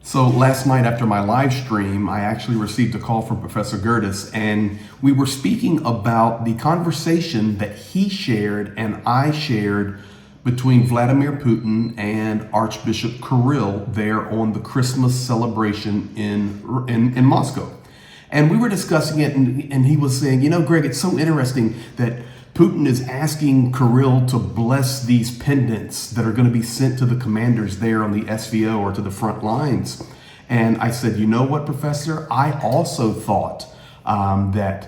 So last night after my live stream, I actually received a call from Professor Gertis, and we were speaking about the conversation that he shared and I shared between Vladimir Putin and Archbishop Kirill there on the Christmas celebration in Moscow. And we were discussing it, and he was saying, you know, Greg, it's so interesting that Putin is asking Kirill to bless these pendants that are going to be sent to the commanders there on the SVO or to the front lines. And I said, you know what, Professor? I also thought that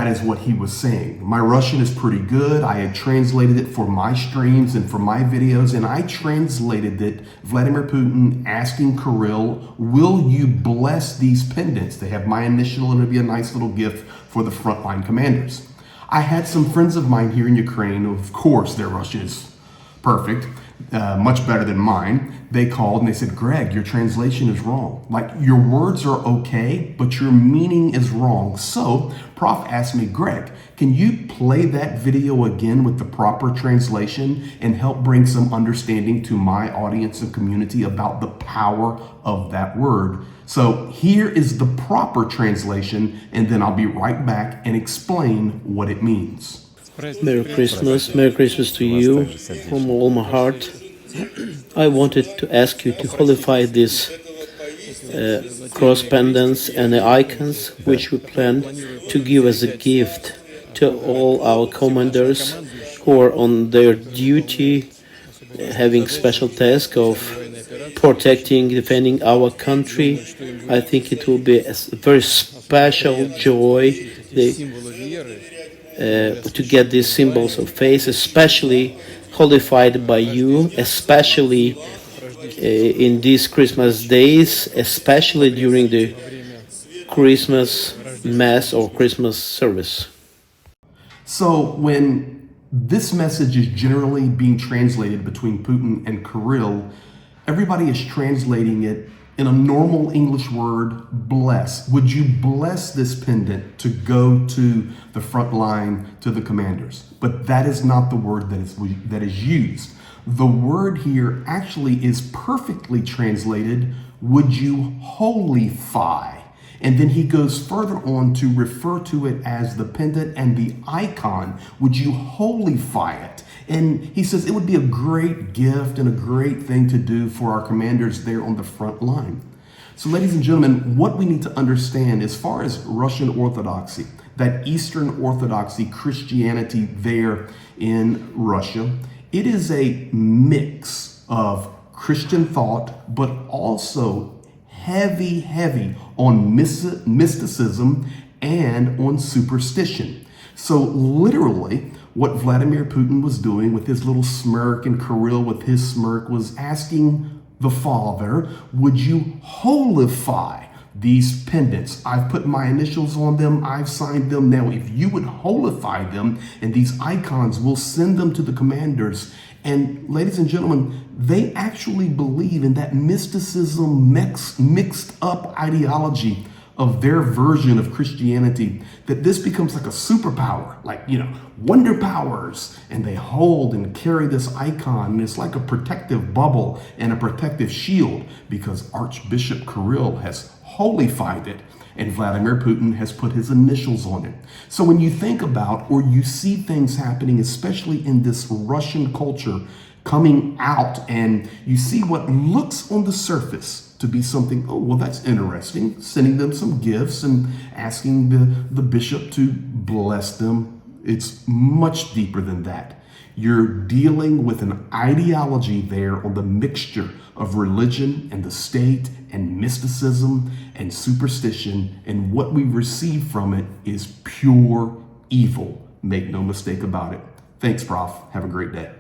is what he was saying. My Russian is pretty good. I had translated it for my streams and for my videos, and I translated it, Vladimir Putin asking Kirill, will you bless these pendants? They have my initial, and it'll be a nice little gift for the frontline commanders. I had some friends of mine here in Ukraine, of course their Russian is perfect, much better than mine. They called and they said, Greg, your translation is wrong. Like, your words are okay, but your meaning is wrong. So Prof asked me, Greg, can you play that video again with the proper translation and help bring some understanding to my audience and community about the power of that word? So here is the proper translation, and then I'll be right back and explain what it means. Merry Christmas to you from all my heart. I wanted to ask you to holify these cross pendants and the icons which we plan to give as a gift to all our commanders who are on their duty, having special task of protecting, defending our country. I think it will be a very special joy to get these symbols of faith, especially holified by you, especially in these Christmas days, especially during the Christmas Mass or Christmas service. So when this message is generally being translated between Putin and Kirill, everybody is translating it in a normal English word, bless. Would you bless this pendant to go to the front line, to the commanders? But that is not the word that is used. The word here actually is perfectly translated, would you holify? And then he goes further on to refer to it as the pendant and the icon. Would you holify it? And he says it would be a great gift and a great thing to do for our commanders there on the front line. So ladies and gentlemen, what we need to understand as far as Russian Orthodoxy, that Eastern Orthodoxy Christianity there in Russia, it is a mix of Christian thought, but also heavy on mysticism and on superstition. So literally, what Vladimir Putin was doing with his little smirk and Kirill with his smirk was asking the Father, would you holify these pendants? I've put my initials on them. I've signed them. Now, if you would holify them and these icons, we'll send them to the commanders. And ladies and gentlemen, they actually believe in that mysticism mixed up ideology of their version of Christianity, that this becomes like a superpower, like, you know, wonder powers, and they hold and carry this icon, and it's like a protective bubble and a protective shield because Archbishop Kirill has holified it and Vladimir Putin has put his initials on it. So when you think about, or you see things happening, especially in this Russian culture coming out, and you see what looks on the surface to be something, oh, well, that's interesting, sending them some gifts and asking the bishop to bless them. It's much deeper than that. You're dealing with an ideology there on the mixture of religion and the state and mysticism and superstition, and what we receive from it is pure evil. Make no mistake about it. Thanks, Prof. Have a great day.